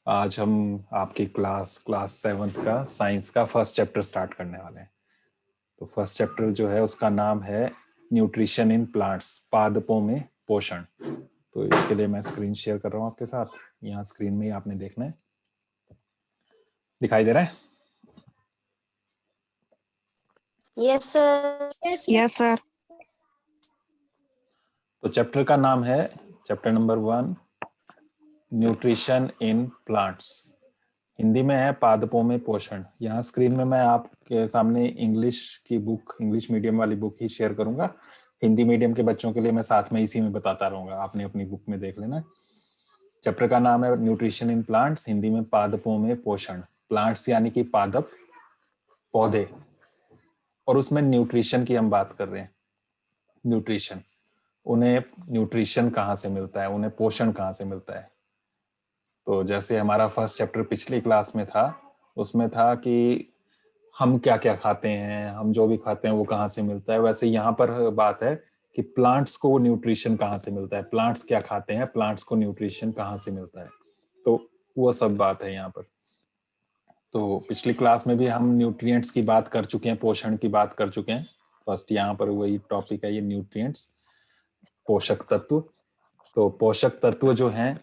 आज हम आपकी क्लास 7th का साइंस का फर्स्ट चैप्टर स्टार्ट करने वाले हैं। तो फर्स्ट चैप्टर जो है उसका नाम है न्यूट्रिशन इन प्लांट्स, पादपों में पोषण। तो इसके लिए मैं स्क्रीन शेयर कर रहा हूँ आपके साथ। यहाँ स्क्रीन में ही आपने देखना है, दिखाई दे रहा है? Yes sir. Yes sir. तो चैप्टर का नाम है chapter number 1, nutrition in plants. Hindi में है पादपों में पोषण। यहाँ स्क्रीन में मैं आपके सामने इंग्लिश की बुक, इंग्लिश मीडियम वाली बुक ही शेयर करूंगा। हिंदी मीडियम के बच्चों के लिए मैं साथ में इसी में बताता रहूंगा, आपने अपनी बुक में देख लेना। चैप्टर का नाम है न्यूट्रिशन इन प्लांट्स, हिंदी में पादपों में पोषण। प्लांट्स यानी कि पादप, पौधे, और उसमें न्यूट्रिशन की हम बात कर रहे हैं। न्यूट्रिशन, उन्हें न्यूट्रिशन कहाँ से मिलता है, उन्हें पोषण कहाँ से मिलता है। तो जैसे हमारा फर्स्ट चैप्टर पिछली क्लास में था, उसमें था कि हम क्या क्या खाते हैं, हम जो भी खाते हैं वो कहाँ से मिलता है। वैसे यहाँ पर बात है कि प्लांट्स को न्यूट्रिशन कहाँ से मिलता है, प्लांट्स क्या खाते हैं, प्लांट्स को न्यूट्रिशन कहाँ से मिलता है। तो वो सब बात है यहाँ पर। तो पिछली क्लास में भी हम न्यूट्रिएंट्स की बात कर चुके हैं, पोषण की बात कर चुके हैं। फर्स्ट यहाँ पर वही टॉपिक है, ये न्यूट्रिएंट्स, पोषक तत्व। तो पोषक तत्व जो हैं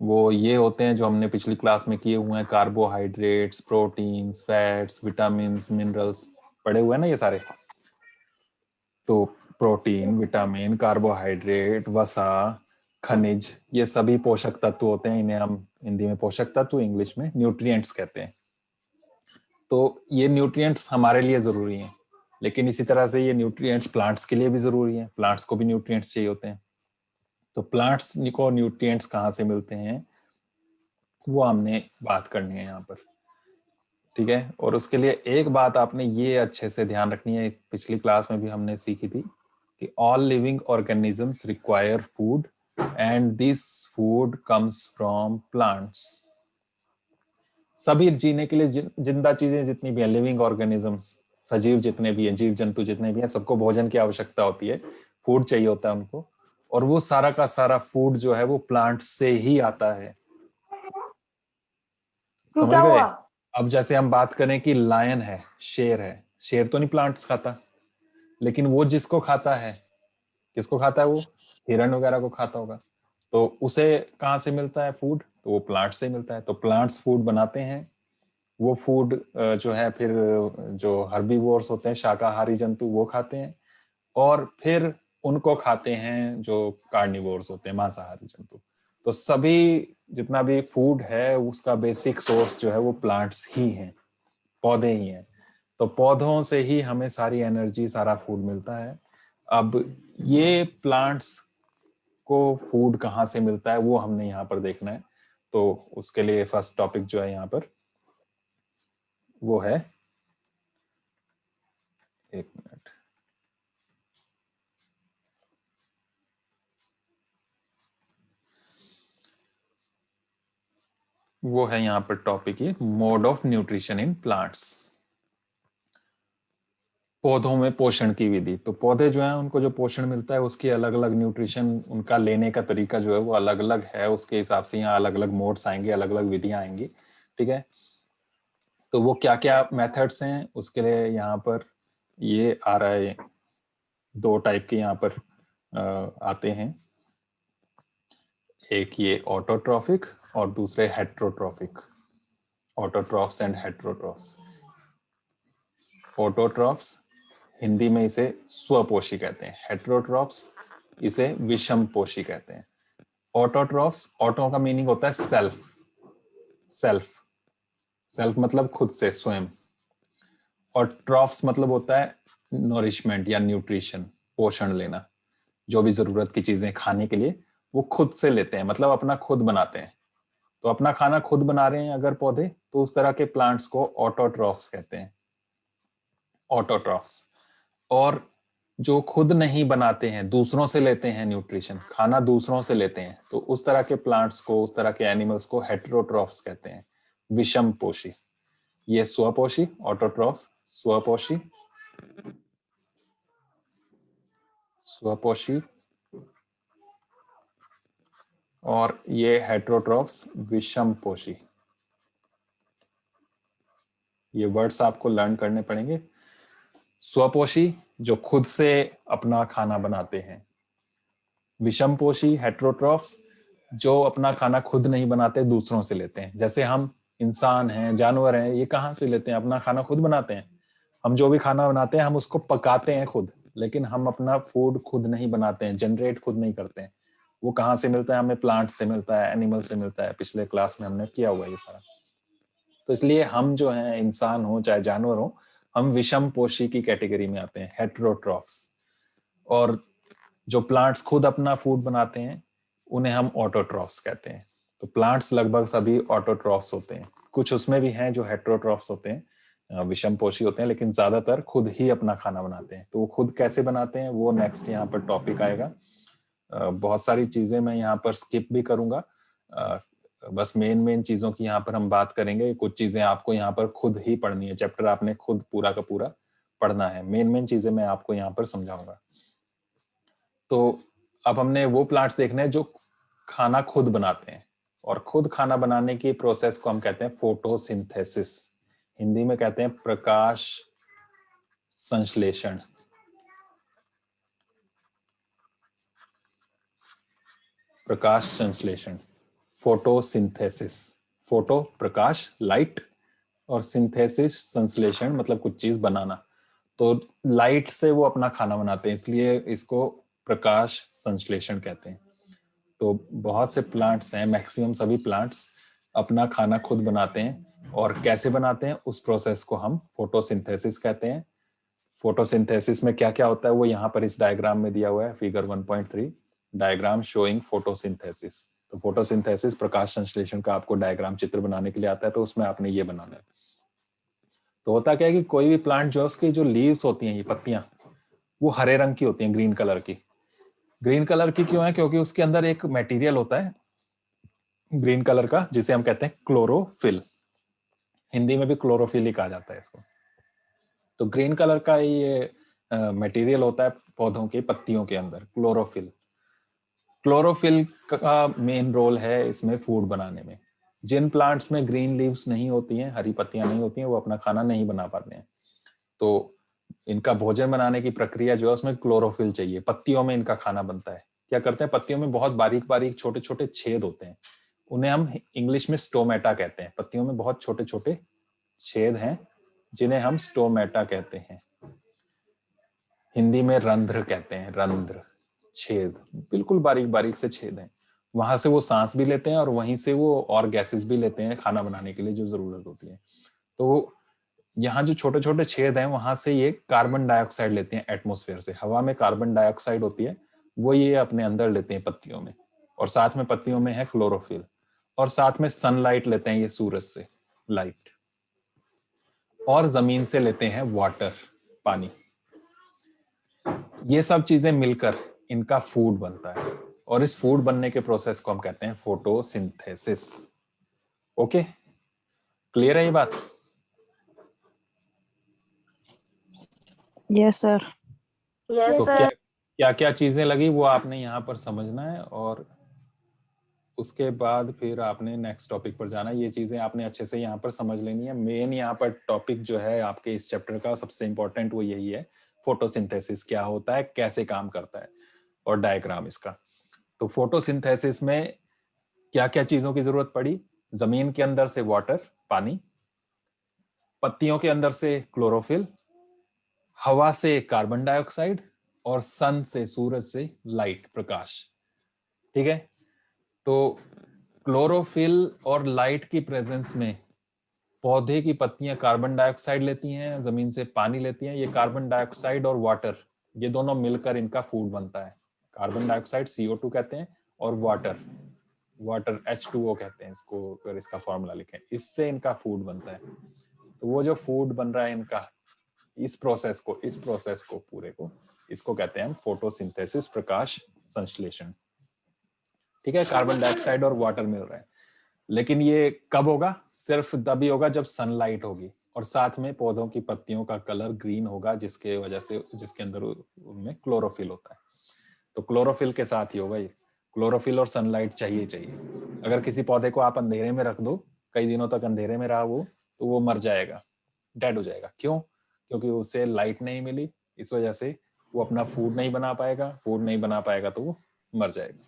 वो ये होते हैं जो हमने पिछली क्लास में किए हुए हैं, carbohydrates, proteins, fats, vitamins, minerals, पढ़े हुए हैं ना ये सारे। तो प्रोटीन, विटामिन, कार्बोहाइड्रेट, वसा, खनिज, ये सभी पोषक तत्व होते हैं। इन्हें हम हिंदी में पोषक तत्व, इंग्लिश में न्यूट्रिएंट्स कहते हैं। तो ये न्यूट्रिएंट्स हमारे लिए जरूरी हैं, लेकिन इसी तरह से ये न्यूट्रिएंट्स प्लांट्स के लिए भी जरूरी है। प्लांट्स को भी न्यूट्रिएंट्स चाहिए होते हैं। तो प्लांट्स को न्यूट्रिएंट्स कहाँ से मिलते हैं वो हमने बात करनी है यहाँ पर, ठीक है। और उसके लिए एक बात आपने ये अच्छे से ध्यान रखनी है, पिछली क्लास में भी हमने सीखी थी कि all living organisms require food and this food comes from plants. सभी जीने के लिए जिंदा चीजें जितनी भी हैं, लिविंग ऑर्गेनिजम्स, सजीव जितने भी हैं, जीव जंतु जितने भी हैं, सबको भोजन की आवश्यकता होती है, फूड चाहिए होता है उनको। और वो सारा का सारा फूड जो है वो प्लांट से ही आता है। समझ गए? अब जैसे हम बात करें कि लायन है, शेर है, शेर तो नहीं प्लांट्स खाता, लेकिन वो जिसको खाता है, किसको खाता है? वो हिरण वगैरह को खाता होगा। तो उसे कहाँ से मिलता है फूड? तो वो प्लांट से मिलता है। तो प्लांट्स फूड बनाते हैं। वो फूड जो है फिर जो हर्बीवोर्स होते हैं, शाकाहारी जंतु, वो खाते हैं। और फिर उनको खाते हैं जो कार्निवोर्स होते हैं, मांसाहारी जंतु। तो सभी जितना भी फूड है उसका बेसिक सोर्स जो है वो प्लांट्स ही हैं, पौधे ही हैं। तो पौधों से ही हमें सारी एनर्जी, सारा फूड मिलता है। अब ये प्लांट्स को फूड कहाँ से मिलता है वो हमने यहाँ पर देखना है। तो उसके लिए फर्स्ट टॉपिक जो है यहाँ पर वो है, एक मिनट, वो है यहाँ पर टॉपिक ये, mode of nutrition in plants, पौधों में पोषण की विधि। तो पौधे जो हैं उनको जो पोषण मिलता है उसकी अलग अलग न्यूट्रिशन, उनका लेने का तरीका जो है वो अलग अलग है। उसके हिसाब से यहाँ अलग अलग मोड्स आएंगे, अलग अलग विधियां आएंगी, ठीक है। तो वो क्या क्या मेथड्स हैं उसके लिए यहाँ पर ये आ रहा है, दो टाइप के यहाँ पर आते हैं। एक ये ऑटोट्रॉफिक और दूसरे heterotrophic, autotrophs and heterotrophs. Autotrophs Hindi में इसे स्वपोषी कहते हैं, हेट्रोट्रॉफ्स इसे विषम पोषी कहते हैं। ऑटोट्रॉफ्स, ऑटो का मीनिंग होता है सेल्फ, सेल्फ, सेल्फ मतलब खुद से, स्वयं। और ट्रॉफ्स मतलब होता है नोरिशमेंट या न्यूट्रिशन, पोषण लेना। जो भी जरूरत की चीजें खाने के लिए वो खुद से लेते हैं, मतलब अपना खुद बनाते हैं। तो अपना खाना खुद बना रहे हैं अगर पौधे, तो उस तरह के प्लांट्स को ऑटोट्रॉफ्स कहते हैं, ऑटोट्रॉफ्स। और जो खुद नहीं बनाते हैं, दूसरों से लेते हैं न्यूट्रिशन, खाना दूसरों से लेते हैं, तो उस तरह के प्लांट्स को, उस तरह के एनिमल्स को हेटेरोट्रॉफ्स कहते हैं, विषम पोषी। ये स्वपोषी, ऑटोट्रॉफ्स स्वपोषी, स्वपोषी और ये हेटेरोट्रॉफ्स विषमपोषी। ये वर्ड्स आपको लर्न करने पड़ेंगे। स्वपोषी जो खुद से अपना खाना बनाते हैं, विषमपोषी हेटेरोट्रॉफ्स जो अपना खाना खुद नहीं बनाते, दूसरों से लेते हैं। जैसे हम इंसान हैं, जानवर हैं, ये कहाँ से लेते हैं? अपना खाना खुद बनाते हैं। हम जो भी खाना बनाते हैं हम उसको पकाते हैं खुद, लेकिन हम अपना फूड खुद नहीं बनाते हैं, जनरेट खुद नहीं करते हैं। वो कहाँ से मिलता है? हमें प्लांट से मिलता है, एनिमल से मिलता है। पिछले क्लास में हमने किया हुआ ये सारा। तो इसलिए हम जो हैं, इंसान हो चाहे जानवर हो, हम विषम पोषी की कैटेगरी में आते हैं, हेटेरोट्रॉफ्स। और जो प्लांट्स खुद अपना फूड बनाते हैं उन्हें हम ऑटोट्रॉफ्स कहते हैं। तो प्लांट्स लगभग सभी ऑटोट्रॉफ्स होते हैं। कुछ उसमें भी हैं जो हेटेरोट्रॉफ्स होते हैं, विषम पोषी होते हैं, लेकिन ज्यादातर खुद ही अपना खाना बनाते हैं। तो वो खुद कैसे बनाते हैं वो नेक्स्ट यहाँ पर टॉपिक आएगा। बहुत सारी चीजें मैं यहाँ पर स्किप भी करूंगा, बस मेन चीजों की यहाँ पर हम बात करेंगे। कुछ चीजें आपको यहाँ पर खुद ही पढ़नी है, चैप्टर आपने खुद पूरा का पूरा पढ़ना है। मेन चीजें मैं आपको यहाँ पर समझाऊंगा। तो अब हमने वो प्लांट्स देखने हैं जो खाना खुद बनाते हैं, और खुद खाना बनाने की प्रोसेस को हम कहते हैं फोटोसिंथेसिस। हिंदी में कहते हैं प्रकाश संश्लेषण। प्रकाश संश्लेषण, फोटोसिंथेसिस। फोटो प्रकाश, लाइट, और सिंथेसिस संश्लेषण मतलब कुछ चीज बनाना। तो लाइट से वो अपना खाना बनाते हैं, इसलिए इसको प्रकाश संश्लेषण कहते हैं। तो बहुत से प्लांट्स हैं, मैक्सिमम सभी प्लांट्स अपना खाना खुद बनाते हैं। और कैसे बनाते हैं उस प्रोसेस को हम फोटोसिंथेसिस कहते हैं। फोटोसिंथेसिस में क्या क्या होता है वो यहाँ पर इस डायग्राम में दिया हुआ है, फिगर 1.3, डायग्राम शोइंग फोटोसिंथेसिस। तो फोटोसिंथेसिस प्रकाश संश्लेषण का आपको डायग्राम चित्र बनाने के लिए आता है, तो उसमें आपने ये बनाना है। तो होता क्या है कि कोई भी प्लांट जो उसकी जो लीव्स होती हैं, ये पत्तियां, वो हरे रंग की होती हैं, ग्रीन कलर की। ग्रीन कलर की क्यों है? क्योंकि उसके अंदर एक मटेरियल होता है ग्रीन कलर का, जिसे हम कहते हैं क्लोरोफिल। हिंदी में भी क्लोरोफिल ही कहा जाता है इसको। तो ग्रीन कलर का ये मटेरियल होता है पौधों के पत्तियों के अंदर, क्लोरोफिल। क्लोरोफिल का मेन रोल है इसमें फूड बनाने में। जिन प्लांट्स में ग्रीन लीव्स नहीं होती हैं, हरी पत्तियां नहीं होती हैं, वो अपना खाना नहीं बना पाते हैं। तो इनका भोजन बनाने की प्रक्रिया जो है उसमें क्लोरोफिल चाहिए। पत्तियों में इनका खाना बनता है। क्या करते हैं? पत्तियों में बहुत बारीक बारीक छोटे छोटे छेद होते हैं, उन्हें हम इंग्लिश में स्टोमेटा कहते हैं। पत्तियों में बहुत छोटे छोटे छेद हैं जिन्हें हम स्टोमेटा कहते हैं। हिंदी में रंध्र कहते हैं, रंध्र, छेद, बिल्कुल बारीक बारीक से छेद हैं। वहां से वो सांस भी लेते हैं और वहीं से वो और गैसेस भी लेते हैं खाना बनाने के लिए जो जरूरत होती है। तो यहाँ जो छोटे छोटे छेद हैं वहां से ये कार्बन डाइऑक्साइड लेते हैं एटमॉस्फेयर से। हवा में कार्बन डाइऑक्साइड होती है, वो ये अपने अंदर लेते हैं पत्तियों में। और साथ में पत्तियों में है क्लोरोफिल, और साथ में सनलाइट लेते हैं ये सूरज से, लाइट, और जमीन से लेते हैं वाटर, पानी। ये सब चीजें मिलकर इनका फूड बनता है, और इस फूड बनने के प्रोसेस को हम कहते हैं फोटोसिंथेसिस। ओके, क्लियर है ये बात? Yes sir. Yes, तो sir. क्या क्या क्या चीजें लगी वो आपने यहाँ पर समझना है, और उसके बाद फिर आपने नेक्स्ट टॉपिक पर जाना है। ये चीजें आपने अच्छे से यहाँ पर समझ लेनी है। मेन यहाँ पर टॉपिक जो है आपके इस चैप्टर का सबसे इंपॉर्टेंट वो यही है, फोटोसिंथेसिस क्या होता है, कैसे काम करता है, और डायग्राम इसका। तो फोटोसिंथेसिस में क्या क्या चीजों की जरूरत पड़ी? जमीन के अंदर से वाटर, पानी, पत्तियों के अंदर से क्लोरोफिल, हवा से कार्बन डाइऑक्साइड, और सन से, सूरज से लाइट, प्रकाश। ठीक है? तो क्लोरोफिल और लाइट की प्रेजेंस में पौधे की पत्तियां कार्बन डाइऑक्साइड लेती हैं, जमीन से पानी लेती हैं। ये कार्बन डाइऑक्साइड और वाटर, ये दोनों मिलकर इनका फूड बनता है। कार्बन डाइऑक्साइड CO2 कहते हैं, और वाटर, वाटर H2O कहते हैं इसको, अगर इसका फॉर्मूला लिखें। इससे इनका फूड बनता है। तो वो जो फूड बन रहा है इनका, इस प्रोसेस को पूरे को, इसको कहते हैं हम फोटोसिंथेसिस, प्रकाश संश्लेषण। ठीक है? कार्बन डाइऑक्साइड और वाटर मिल रहा है, लेकिन ये कब होगा? सिर्फ तभी होगा जब सनलाइट होगी, और साथ में पौधों की पत्तियों का कलर ग्रीन होगा, जिसके वजह से, जिसके अंदर उनमें क्लोरोफिल होता है। तो क्लोरोफिल के साथ ही होगा ये। क्लोरोफिल और सनलाइट चाहिए चाहिए। अगर किसी पौधे को आप अंधेरे में रख दो, कई दिनों तक अंधेरे में रहा वो, तो वो मर जाएगा, डेड हो जाएगा। क्यों? क्योंकि उसे लाइट नहीं मिली, इस वजह से वो अपना फूड नहीं बना पाएगा, फूड नहीं बना पाएगा तो वो मर जाएगा।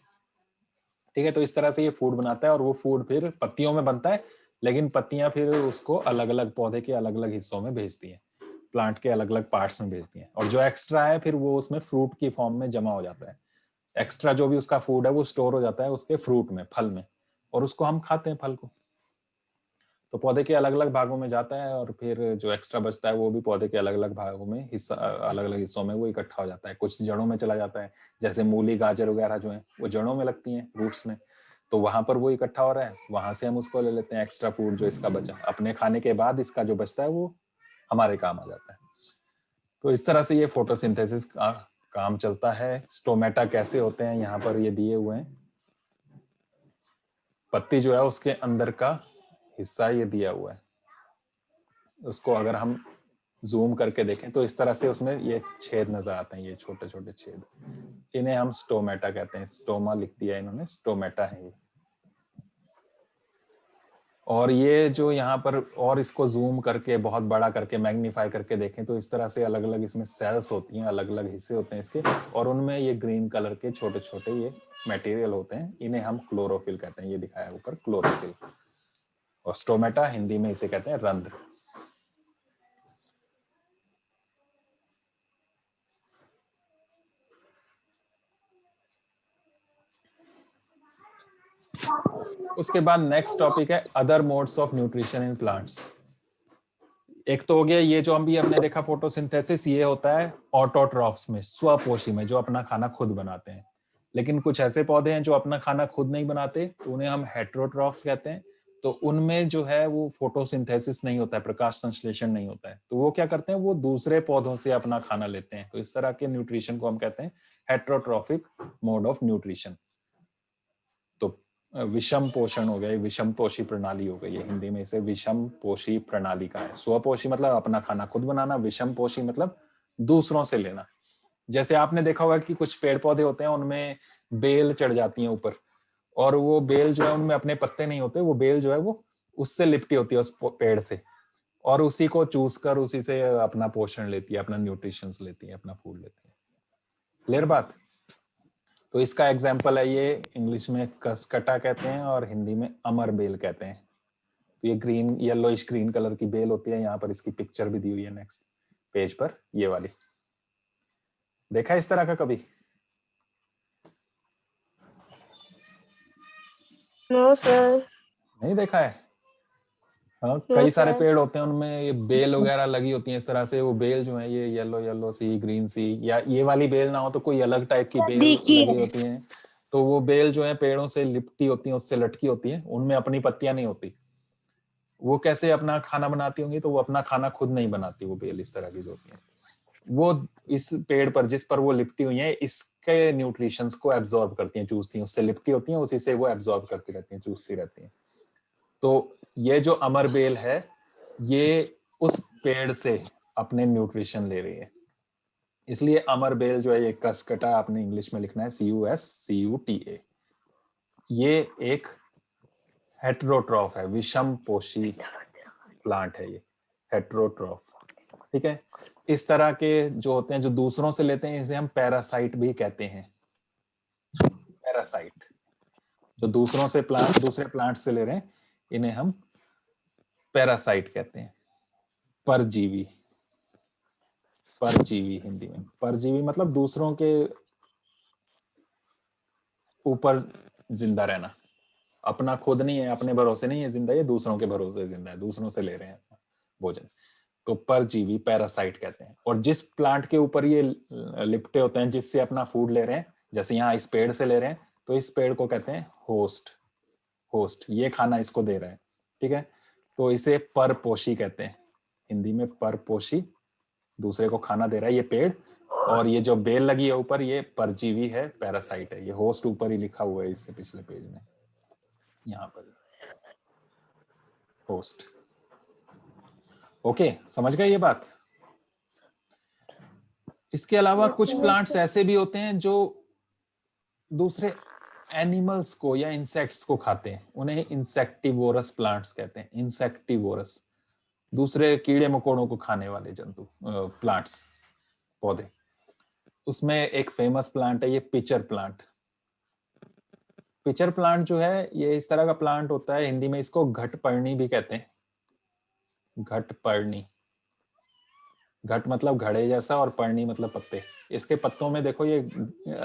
ठीक है, तो इस तरह से ये फूड बनाता है और वो फूड फिर पत्तियों में बनता है, लेकिन पत्तियां फिर उसको अलग अलग पौधे के अलग अलग हिस्सों में भेजती हैं, प्लांट के अलग अलग पार्ट्स में भेजती हैं, और जो एक्स्ट्रा है फिर वो उसमें फ्रूट की फॉर्म में जमा हो जाता है। एक्स्ट्रा जो भी उसका फूड है वो स्टोर हो जाता है उसके फ्रूट में, फल में, और उसको हम खाते हैं फल को। तो पौधे के अलग अलग भागों में जाता है और फिर जो एक्स्ट्रा बचता है वो भी पौधे के अलग अलग भागों में हिस्सा, अलग अलग हिस्सों में वो इकट्ठा हो जाता है। कुछ जड़ों में चला जाता है, जैसे मूली गाजर वगैरह जो है वो जड़ों में लगती हैं, रूट्स में, तो वहां पर वो इकट्ठा हो रहा है, वहां से हम उसको ले लेते हैं एक्स्ट्रा फूड जो इसका बचा, अपने खाने के बाद इसका जो बचता है वो हमारे काम आ जाता है। तो इस तरह से ये फोटोसिंथेसिस का काम चलता है। स्टोमेटा कैसे होते हैं यहाँ पर ये दिए हुए हैं, पत्ती जो है उसके अंदर का हिस्सा ये दिया हुआ है, उसको अगर हम जूम करके देखें तो इस तरह से उसमें ये छेद नजर आते हैं, ये छोटे छोटे छेद, इन्हें हम स्टोमेटा कहते हैं। स्टोमा लिख दिया इन्होंने, स्टोमेटा है ये। और ये जो यहाँ पर, और इसको जूम करके बहुत बड़ा करके मैग्नीफाई करके देखें तो इस तरह से अलग अलग इसमें सेल्स होती हैं, अलग अलग हिस्से होते हैं इसके, और उनमें ये ग्रीन कलर के छोटे छोटे ये मटेरियल होते हैं, इन्हें हम क्लोरोफिल कहते हैं। ये दिखाया ऊपर क्लोरोफिल, और स्टोमेटा हिंदी में इसे कहते हैं रंध्र। उसके बाद नेक्स्ट टॉपिक है other modes of nutrition in plants. एक तो हो गया ये जो हम भी हमने देखा फोटोसिंथेसिस, ये होता है ऑटोट्रॉफ्स में, स्वपोषी में, जो अपना खाना खुद बनाते हैं। लेकिन कुछ ऐसे पौधे हैं जो अपना खाना खुद नहीं बनाते, तो उन्हें हम हेट्रोट्रॉफ्स कहते हैं। तो उनमें जो है वो फोटोसिंथेसिस नहीं होता है, प्रकाश संश्लेषण नहीं होता है, तो वो क्या करते हैं, वो दूसरे पौधों से अपना खाना लेते हैं। तो इस तरह के न्यूट्रिशन को हम कहते हैं हेट्रोट्रॉफिक मोड ऑफ न्यूट्रिशन। तो विषम पोषण हो गया, विषम पोषी प्रणाली हो गई है, हिंदी में इसे विषम पोषी प्रणाली का है। स्वपोषी मतलब अपना खाना खुद बनाना, विषम पोषी मतलब दूसरों से लेना। जैसे आपने देखा होगा कि कुछ पेड़ पौधे होते हैं उनमें बेल चढ़ जाती है ऊपर, और वो बेल जो है उनमें अपने पत्ते नहीं होते, वो बेल जो है वो उससे लिपटी होती है, उस पेड़ से, और उसी को चूस कर उसी से अपना पोषण लेती है, अपना न्यूट्रिशन लेती है, अपना फूड लेती है। क्लियर बात? तो इसका एग्जाम्पल है ये, इंग्लिश में कसकटा कहते हैं और हिंदी में अमर बेल कहते हैं। तो ये ग्रीन येलोइश ग्रीन कलर की बेल होती है, यहाँ पर इसकी पिक्चर भी दी हुई है नेक्स्ट पेज पर, ये वाली। देखा इस तरह का कभी? No, sir. नहीं देखा है? हाँ, No, कई सारे sir. पेड़ होते हैं उनमें ये बेल वगैरह लगी होती है इस तरह से। वो बेल जो है ये येलो येलो सी, ग्रीन सी, या ये वाली बेल ना हो तो कोई अलग टाइप की बेल लगी होती है। तो वो बेल जो है पेड़ों से लिपटी होती है, उससे लटकी होती है, उनमें अपनी पत्तियां नहीं होती। वो कैसे अपना खाना बनाती होंगी? तो वो अपना खाना खुद नहीं बनाती, वो बेल इस तरह की जो होती है, वो इस पेड़ पर जिस पर वो लिपटी हुई है इसके न्यूट्रिशंस को एब्जॉर्ब करती हैं, चूसती हैं, उससे लिपटी होती हैं, उसी से वो एब्जॉर्ब करती रहती हैं, चूसती रहती हैं। तो ये जो अमर बेल है ये उस पेड़ से अपने न्यूट्रिशन ले रही है, इसलिए अमर बेल जो है ये कसकटा, आपने इंग्लिश में लिखना है CUSCUTA। ये एक हेट्रोट्रॉफ है, विषम पोषी प्लांट है ये, हेट्रोट्रॉफ। ठीक है, इस तरह के जो होते हैं जो दूसरों से लेते हैं इसे हम पैरासाइट भी कहते हैं। पैरासाइट जो दूसरों से दूसरे प्लांट से ले रहे हैं इन्हें हम पैरासाइट कहते हैं। परजीवी, परजीवी हिंदी में, परजीवी मतलब दूसरों के ऊपर जिंदा रहना, अपना खुद नहीं है, अपने भरोसे नहीं है जिंदा, ये दूसरों के भरोसे जिंदा है, दूसरों से ले रहे हैं भोजन, तो परजीवी पैरासाइट कहते हैं। और जिस प्लांट के ऊपर ये लिपटे होते हैं, जिससे अपना फूड ले रहे हैं, जैसे यहाँ इस पेड़ से ले रहे हैं, तो इस पेड़ को कहते हैं होस्ट। होस्ट ये खाना इसको दे रहा है, ठीक है, तो इसे परपोषी कहते हैं, हिंदी में परपोषी, दूसरे को खाना दे रहा है ये पेड़। और ये जो बेल लगी है ऊपर ये परजीवी है, पैरासाइट है। ये होस्ट ऊपर ही लिखा हुआ है इससे पिछले पेज में, यहाँ पर होस्ट। ओके, समझ गए ये बात? इसके अलावा कुछ प्लांट्स ऐसे भी होते हैं जो दूसरे एनिमल्स को या इंसेक्ट्स को खाते हैं, उन्हें इंसेक्टिवोरस प्लांट्स कहते हैं। इंसेक्टिवोरस, दूसरे कीड़े मकोड़ों को खाने वाले जंतु, प्लांट्स, पौधे। उसमें एक फेमस प्लांट है ये पिचर प्लांट। पिचर प्लांट जो है ये इस तरह का प्लांट होता है, हिंदी में इसको घटपर्णी भी कहते हैं। घटपर्णी, घट मतलब घड़े जैसा और पर्णी मतलब पत्ते। इसके पत्तों में देखो ये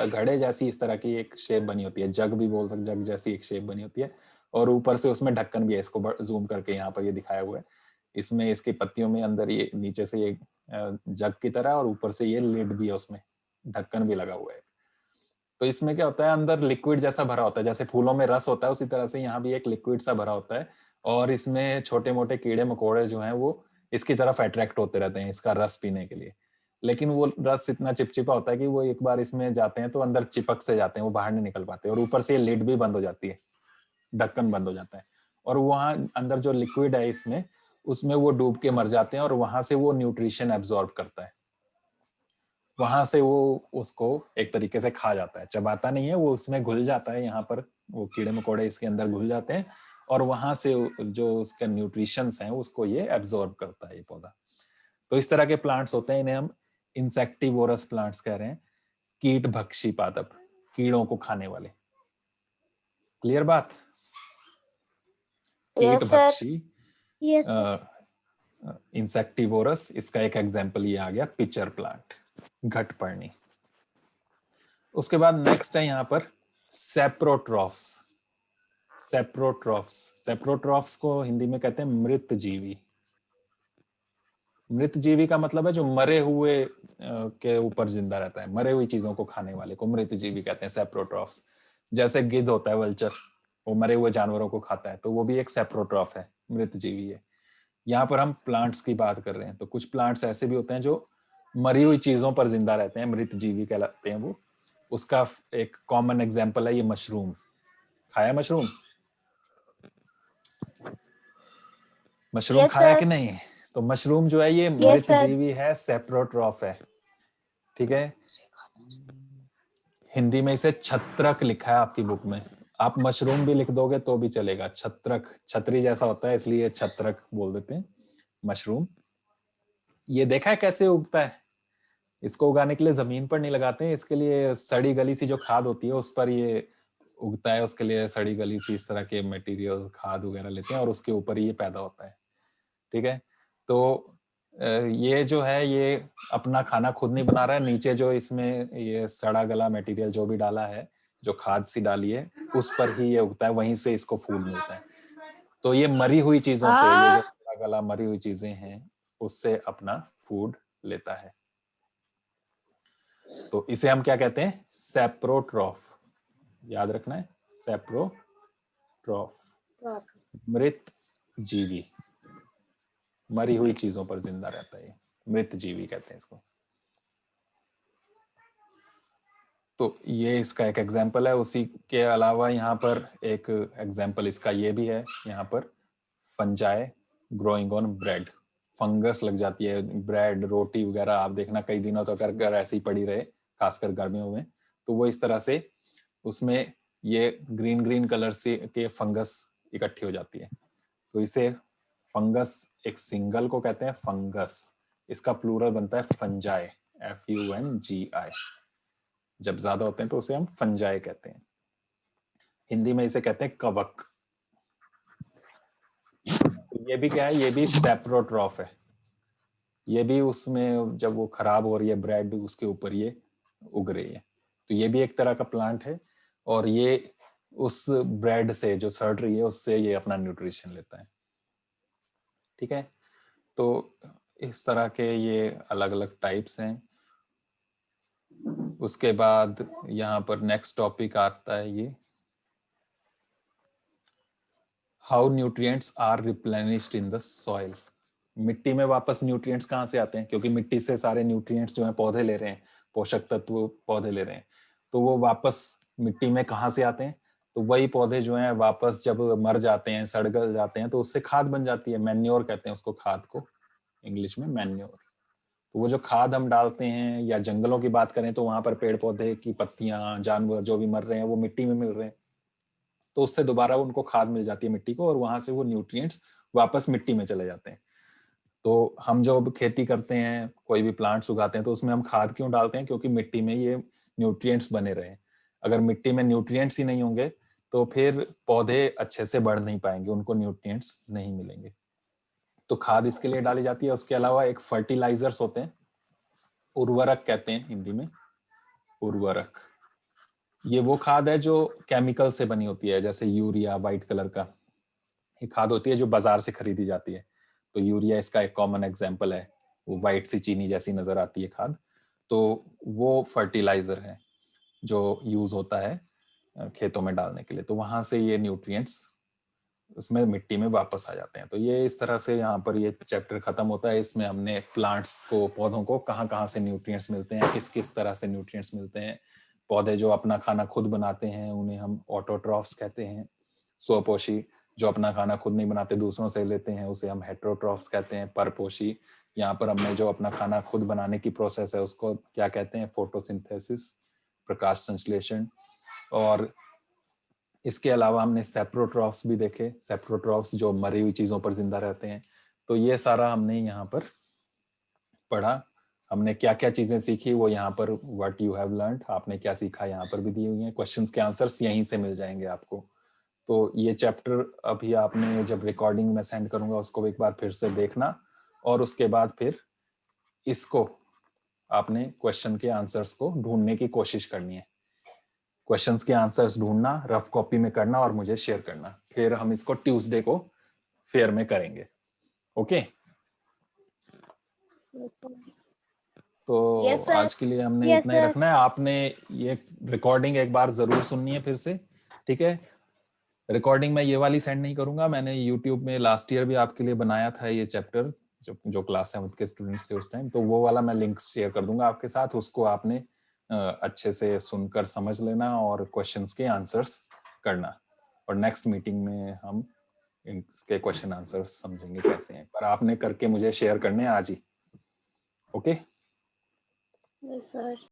घड़े जैसी इस तरह की एक शेप बनी होती है, जग भी बोल सकते, जग जैसी एक शेप बनी होती है, और ऊपर से उसमें ढक्कन भी है। इसको जूम करके यहाँ पर ये दिखाया हुआ है। इसमें इसकी पत्तियों में अंदर ये नीचे से ये जग की तरह, और ऊपर से ये लिड भी है, उसमें ढक्कन भी लगा हुआ है। तो इसमें क्या होता है, अंदर लिक्विड जैसा भरा होता है, जैसे फूलों में रस होता है उसी तरह से यहाँ भी एक लिक्विड सा भरा होता है, और इसमें छोटे मोटे कीड़े मकोड़े जो हैं वो इसकी तरफ अट्रैक्ट होते रहते हैं इसका रस पीने के लिए। लेकिन वो रस इतना चिपचिपा होता है कि वो एक बार इसमें जाते हैं तो अंदर चिपक से जाते हैं, वो बाहर नहीं निकल पाते, और ऊपर से ये लिड भी बंद हो जाती है, ढक्कन बंद हो जाता है, और वहां अंदर जो लिक्विड है इसमें, उसमें वो डूब के मर जाते हैं, और वहां से वो न्यूट्रिशन एब्जॉर्ब करता है, वहां से वो उसको एक तरीके से खा जाता है, चबाता नहीं है वो, उसमें घुल जाता है, यहाँ पर वो कीड़े मकोड़े इसके अंदर घुल जाते हैं, और वहां से जो उसका न्यूट्रिशंस हैं उसको ये एब्जॉर्ब करता है ये पौधा। तो इस तरह के प्लांट्स होते हैं, इन्हें हम इंसेक्टिवोरस प्लांट्स कह रहे हैं, कीट भक्षी पादप, कीड़ों को खाने वाले। क्लियर बात? कीट Yes, sir. भक्षी, इंसेक्टिवोरस, इसका एक एग्जांपल ये आ गया पिचर प्लांट, घटपर्णी। उसके बाद नेक्स्ट है यहाँ पर सेप्रोट्रॉफ्स। सेप्रोट्रॉफ्स, सेप्रोट्रॉफ्स को हिंदी में कहते हैं मृत जीवी। मृत जीवी का मतलब है जो मरे हुए के ऊपर जिंदा रहता है, मरे हुई चीजों को खाने वाले को मृत जीवी कहते हैं, सेप्रोट्रॉफ्स। जैसे गिद्ध होता है, वल्चर, वो मरे हुए जानवरों को खाता है, तो वो भी एक सेप्रोट्रॉफ है, मृत जीवी है। यहाँ पर हम प्लांट्स की बात कर रहे हैं, तो कुछ प्लांट्स ऐसे भी होते हैं जो मरी हुई चीजों पर जिंदा रहते हैं, मृत जीवी कहलाते हैं वो। उसका एक कॉमन एग्जाम्पल है ये मशरूम। खाया मशरूम? मशरूम Yes, खाया sir. कि नहीं? तो मशरूम जो है ये Yes, मृत sir. जीवी है, सेप्रोट्रॉफ है, ठीक है। हिंदी में इसे छत्रक लिखा है आपकी बुक में, आप मशरूम भी लिख दोगे तो भी चलेगा। छत्रक, छतरी जैसा होता है इसलिए छत्रक बोल देते हैं, मशरूम। ये देखा है कैसे उगता है? इसको उगाने के लिए जमीन पर नहीं लगाते हैं, इसके लिए सड़ी गली सी जो खाद होती है उस पर ये उगता है। उसके लिए सड़ी गली सी इस तरह के मटेरियल, खाद वगैरह लेते हैं, और उसके ऊपर ये पैदा होता है, ठीक है। तो ये जो है ये अपना खाना खुद नहीं बना रहा है, नीचे जो इसमें ये सड़ा गला मटेरियल जो भी डाला है, जो खाद सी डाली है, उस पर ही ये उगता है, वहीं से इसको फूड मिलता है। तो ये मरी हुई चीजों से, ये जो सड़ा गला मरी हुई चीजें हैं, उससे अपना फूड लेता है। तो इसे हम क्या कहते हैं? सेप्रोट्रॉफ। याद रखना है, सेप्रोट्रॉफ, मृत जीवी, मरी हुई चीजों पर जिंदा रहता है, मृत जीवी कहते हैं इसको। तो ये इसका एक एग्जाम्पल है। उसी के अलावा यहाँ पर एक एग्जाम्पल इसका ये भी है, यहाँ पर fungi growing on bread. Fungus लग जाती है ब्रेड, रोटी वगैरह, आप देखना कई दिनों तक अगर ऐसी पड़ी रहे, खासकर गर्मियों में, तो वो इस तरह से उसमें ये ग्रीन ग्रीन कलर से के फंगस इकट्ठी हो जाती है। तो इसे फंगस, एक सिंगल को कहते हैं फंगस, इसका प्लूरल बनता है फंजाई, FUNGI। जब ज्यादा होते हैं तो उसे हम फंजाई कहते हैं। हिंदी में इसे कहते हैं कवक। तो ये भी क्या है, ये भी सेप्रोट्रॉफ है। ये भी उसमें जब वो खराब हो रही है ब्रेड, उसके ऊपर ये उग रही है। तो ये भी एक तरह का प्लांट है, और ये उस ब्रेड से जो सड़ रही है उससे ये अपना न्यूट्रिशन लेता है, ठीक है। तो इस तरह के ये अलग अलग टाइप्स हैं। उसके बाद यहाँ पर नेक्स्ट टॉपिक आता है ये, how nutrients are replenished in the soil. मिट्टी में वापस न्यूट्रिएंट्स कहाँ से आते हैं? क्योंकि मिट्टी से सारे न्यूट्रिएंट्स जो हैं पौधे ले रहे हैं, पोषक तत्व पौधे ले रहे हैं, तो वो वापस मिट्टी में कहाँ से आते हैं? तो वही पौधे जो हैं वापस जब मर जाते हैं, सड़ गल जाते हैं, तो उससे खाद बन जाती है, मैन्योर कहते हैं उसको, खाद को इंग्लिश में मैन्योर। तो वो जो खाद हम डालते हैं, या जंगलों की बात करें तो वहां पर पेड़ पौधे की पत्तियां, जानवर जो भी मर रहे हैं वो मिट्टी में मिल रहे हैं, तो उससे दोबारा उनको खाद मिल जाती है मिट्टी को, और वहां से वो न्यूट्रिएंट्स वापस मिट्टी में चले जाते हैं। तो हम जो खेती करते हैं, कोई भी प्लांट्स उगाते हैं, तो उसमें हम खाद क्यों डालते हैं? क्योंकि मिट्टी में ये न्यूट्रिएंट्स बने रहे। अगर मिट्टी में न्यूट्रिएंट्स ही नहीं होंगे तो फिर पौधे अच्छे से बढ़ नहीं पाएंगे, उनको न्यूट्रिएंट्स नहीं मिलेंगे। तो खाद इसके लिए डाली जाती है। उसके अलावा एक फर्टिलाइजर्स होते हैं, उर्वरक कहते हैं हिंदी में, उर्वरक। ये वो खाद है जो केमिकल से बनी होती है, जैसे यूरिया व्हाइट कलर का, ये खाद होती है जो बाजार से खरीदी जाती है। तो यूरिया इसका एक कॉमन एग्जांपल है, वो व्हाइट सी चीनी जैसी नजर आती है खाद। तो वो फर्टिलाइजर है जो यूज होता है खेतों में डालने के लिए। तो वहां से ये न्यूट्रिएंट्स उसमें मिट्टी में वापस आ जाते हैं। तो ये इस तरह से यहाँ पर ये चैप्टर खत्म होता है। इसमें हमने प्लांट्स को, पौधों को कहाँ कहाँ से न्यूट्रिएंट्स मिलते हैं, किस किस तरह से न्यूट्रिएंट्स मिलते हैं। पौधे जो अपना खाना खुद बनाते हैं उन्हें हम ऑटोट्रॉफ्स कहते हैं। स्वपोषी जो अपना खाना खुद नहीं बनाते, दूसरों से लेते हैं, उसे हम हेटेरोट्रॉफ्स कहते हैं। परपोषी, यहाँ पर हमने जो अपना खाना खुद बनाने की प्रोसेस है उसको क्या कहते हैं? फोटोसिंथेसिस, प्रकाश संश्लेषण। और इसके अलावा हमने सेप्रोट्रॉफ्स भी देखे, सेप्रोट्रॉफ्स जो मरी हुई चीजों पर जिंदा रहते हैं। तो ये सारा हमने यहाँ पर पढ़ा। हमने क्या क्या चीजें सीखी वो यहाँ पर, व्हाट यू हैव लर्नड, आपने क्या सीखा यहाँ पर भी दी हुई है। क्वेश्चंस के आंसर्स यहीं से मिल जाएंगे आपको। तो ये चैप्टर अभी आपने जब रिकॉर्डिंग में सेंड करूंगा उसको एक बार फिर से देखना, और उसके बाद फिर इसको आपने क्वेश्चन के आंसर्स को ढूंढने की कोशिश करनी है। क्वेश्चंस के आंसर्स ढूंढना, रफ कॉपी में करना और मुझे शेयर करना। फिर हम इसको ट्यूसडे को फेयर में करेंगे। ओके? तो Yes, sir. आज के लिए हमने Yes, इतना ही sir. रखना है। आपने ये रिकॉर्डिंग एक बार जरूर सुननी है फिर से, ठीक है? रिकॉर्डिंग मैं ये वाली सेंड नहीं करूंगा, मैंने यूट्यूब में लास्ट ईयर भी आपके लिए बनाया था ये चैप्टर, जो क्लास 7 के स्टूडेंट्स थे उस टाइम, तो वो वाला मैं लिंक शेयर कर दूंगा आपके साथ। उसको आपने अच्छे से सुनकर समझ लेना और क्वेश्चंस के आंसर्स करना, और नेक्स्ट मीटिंग में हम इसके क्वेश्चन आंसर्स समझेंगे कैसे हैं। पर आपने करके मुझे शेयर करने हैं आज ही। ओके? Yes, sir.